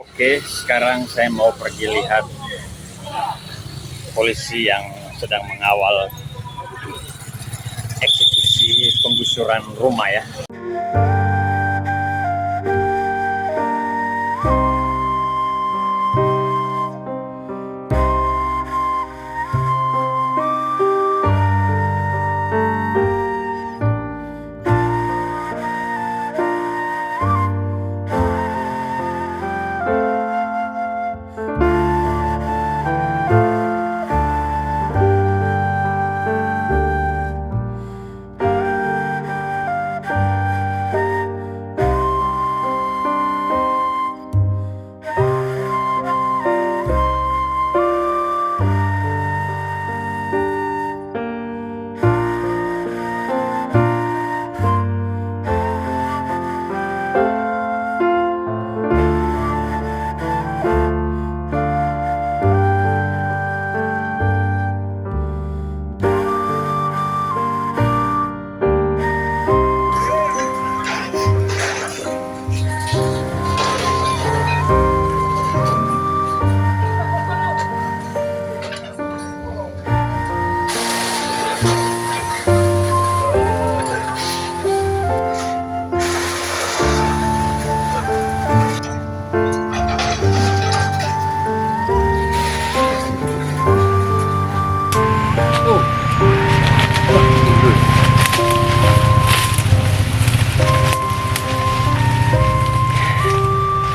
Oke, sekarang saya mau pergi lihat polisi yang sedang mengawal eksekusi penggusuran rumah ya.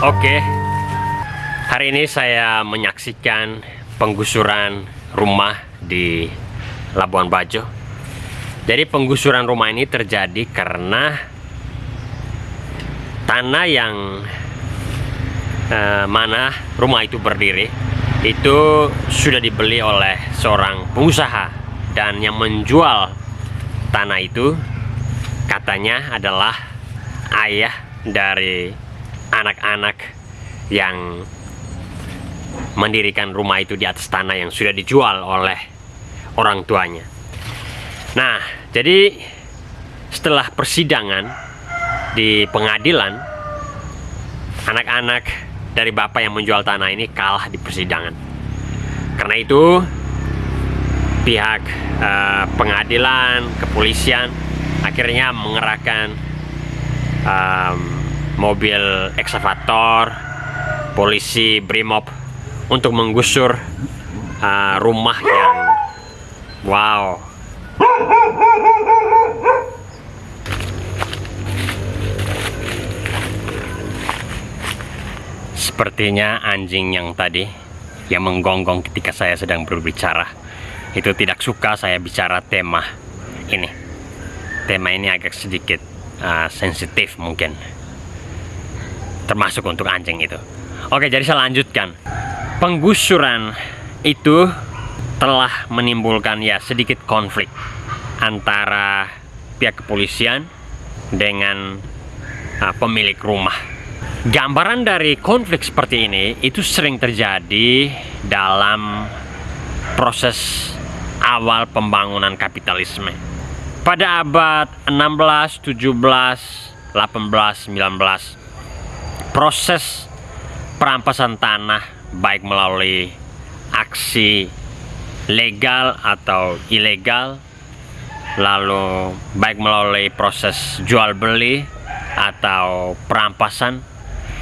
Oke, hari ini saya menyaksikan penggusuran rumah di Labuan Bajo. Jadi penggusuran rumah ini terjadi karena tanah yang mana rumah itu berdiri itu sudah dibeli oleh seorang pengusaha, dan yang menjual tanah itu katanya adalah ayah dari anak-anak yang mendirikan rumah itu di atas tanah yang sudah dijual oleh orang tuanya. Nah, jadi setelah persidangan di pengadilan, anak-anak dari bapak yang menjual tanah ini kalah di persidangan. Karena itu pihak pengadilan, kepolisian akhirnya mengerahkan mobil ekskavator, polisi, brimob untuk menggusur rumah yang wow. Sepertinya anjing yang tadi yang menggonggong ketika saya sedang berbicara itu tidak suka saya bicara tema ini. Tema ini agak sedikit sensitif mungkin, termasuk untuk anjing itu. Oke, jadi saya lanjutkan. Penggusuran itu telah menimbulkan ya sedikit konflik antara pihak kepolisian dengan pemilik rumah. Gambaran dari konflik seperti ini itu sering terjadi dalam proses awal pembangunan kapitalisme. Pada abad 16, 17, 18, 19, proses perampasan tanah baik melalui aksi legal atau ilegal, lalu baik melalui proses jual beli atau perampasan,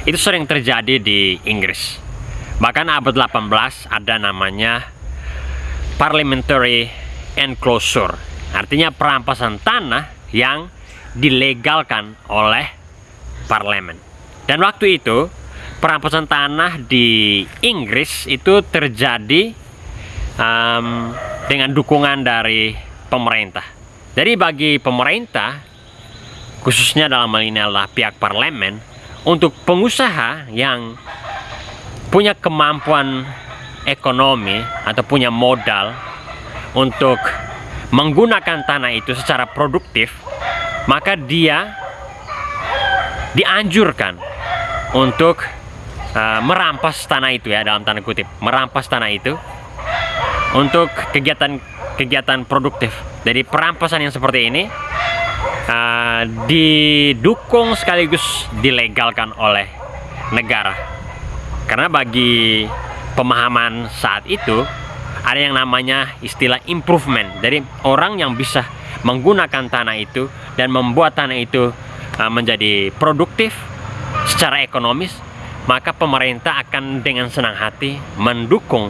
itu sering terjadi di Inggris. Bahkan abad 18 ada namanya parliamentary enclosure, artinya perampasan tanah yang dilegalkan oleh parlemen. Dan waktu itu perampasan tanah di Inggris itu terjadi dengan dukungan dari pemerintah. Jadi bagi pemerintah, khususnya dalam hal ini adalah pihak parlemen, untuk pengusaha yang punya kemampuan ekonomi atau punya modal untuk menggunakan tanah itu secara produktif, maka dia dianjurkan untuk merampas tanah itu ya, dalam tanda kutip, merampas tanah itu untuk kegiatan produktif. Jadi perampasan yang seperti ini didukung sekaligus dilegalkan oleh negara. Karena bagi pemahaman saat itu ada yang namanya istilah improvement. Jadi orang yang bisa menggunakan tanah itu dan membuat tanah itu menjadi produktif secara ekonomis, maka pemerintah akan dengan senang hati mendukung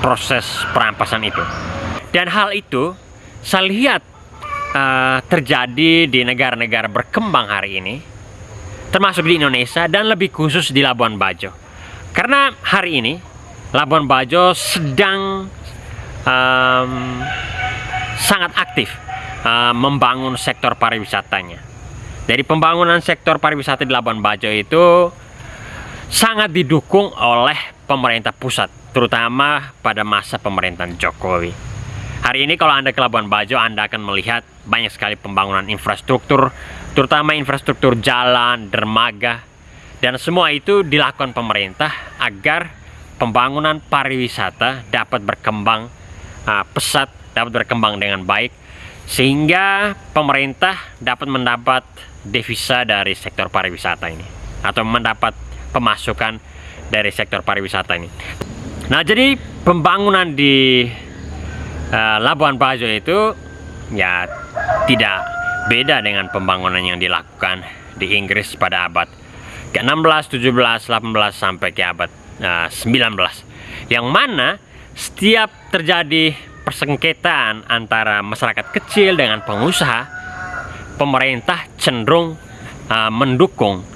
proses perampasan itu. Dan hal itu saya lihat terjadi di negara-negara berkembang hari ini, termasuk di Indonesia dan lebih khusus di Labuan Bajo. Karena hari ini Labuan Bajo sedang sangat aktif membangun sektor pariwisatanya. Dari pembangunan sektor pariwisata di Labuan Bajo itu sangat didukung oleh pemerintah pusat, terutama pada masa pemerintahan Jokowi. Hari ini kalau Anda ke Labuan Bajo, Anda akan melihat banyak sekali pembangunan infrastruktur, terutama infrastruktur jalan, dermaga, dan semua itu dilakukan pemerintah agar pembangunan pariwisata dapat berkembang pesat, dapat berkembang dengan baik, sehingga pemerintah dapat mendapat devisa dari sektor pariwisata ini, atau mendapat pemasukan dari sektor pariwisata ini. Nah, jadi pembangunan di Labuan Bajo itu ya tidak beda dengan pembangunan yang dilakukan di Inggris pada abad ke-16, 17, 18 sampai ke abad 19, yang mana setiap terjadi persengketaan antara masyarakat kecil dengan pengusaha, pemerintah cenderung mendukung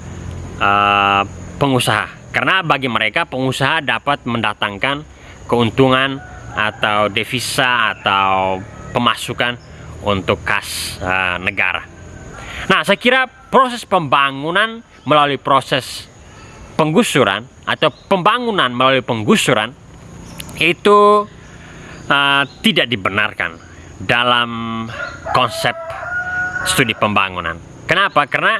pengusaha, karena bagi mereka pengusaha dapat mendatangkan keuntungan atau devisa atau pemasukan untuk kas negara. Nah, saya kira proses pembangunan melalui proses penggusuran atau pembangunan melalui penggusuran itu tidak dibenarkan dalam konsep studi pembangunan. Kenapa? Karena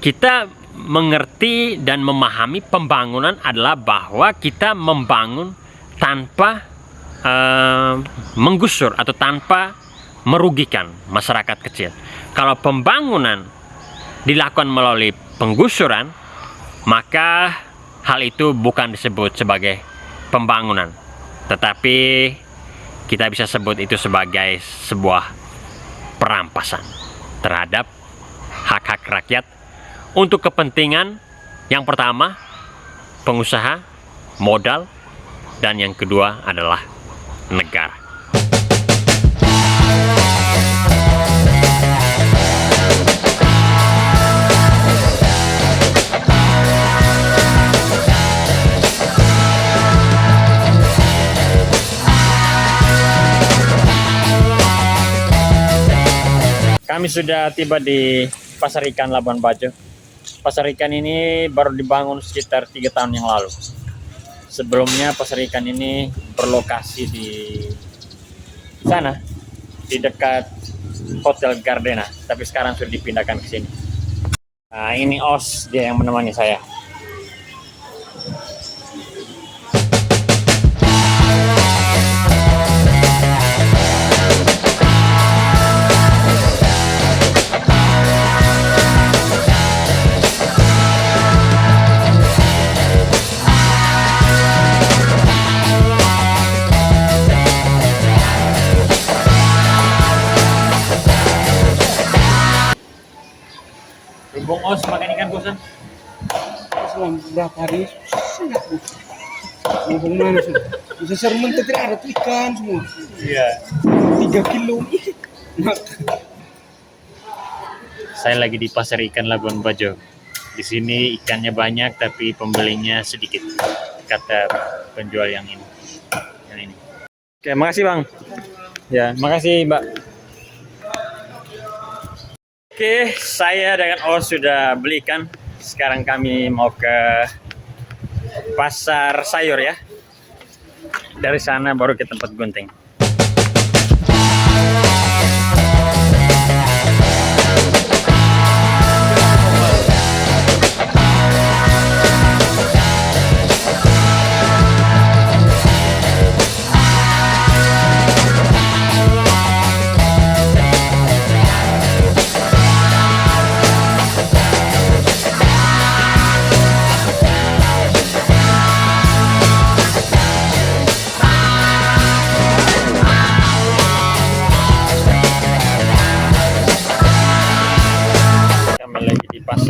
kita mengerti dan memahami pembangunan adalah bahwa kita membangun tanpa menggusur atau tanpa merugikan masyarakat kecil. Kalau pembangunan dilakukan melalui penggusuran, maka hal itu bukan disebut sebagai pembangunan, tetapi kita bisa sebut itu sebagai sebuah perampasan terhadap hak-hak rakyat untuk kepentingan yang pertama pengusaha, modal, dan yang kedua adalah negara. Kami sudah tiba di Pasar Ikan Labuan Bajo. Pasar ikan ini baru dibangun sekitar 3 tahun yang lalu. Sebelumnya pasar ikan ini berlokasi di sana, di dekat Hotel Gardena, tapi sekarang sudah dipindahkan ke sini. Nah, ini Os, dia yang menemani saya. Bung Os makan ikan bosan? Selama berapa hari? Mau mana sudah? Bisa sermen tidak ada tuh ikan semua. Iya. 3 kilo. Saya lagi di Pasar Ikan Labuan Bajo. Di sini ikannya banyak tapi pembelinya sedikit, kata penjual yang ini. Yang ini. Oke, makasih Bang. Ya, makasih Mbak. Oke, saya dengan Os sudah beli ikan. Sekarang kami mau ke pasar sayur ya. Dari sana baru ke tempat gunting.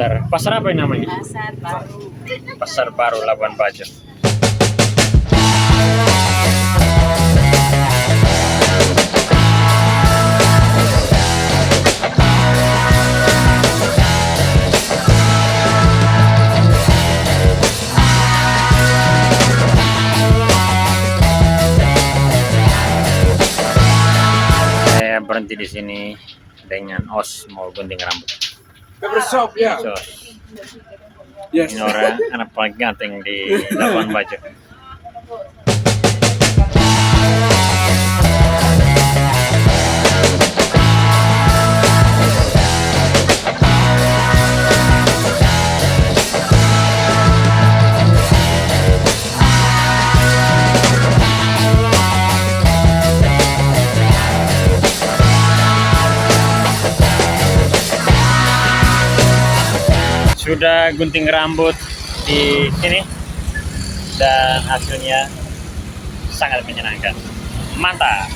Pasar apa ini namanya? Pasar baru. Pasar Baru Labuan Bajo. Saya berhenti di sini dengan Os mau gunting rambut. Barbershop ya. So, Yes. ini orang anak paling ganteng di Labuan Bajo. Sudah gunting rambut di sini dan hasilnya sangat menyenangkan. Mantap.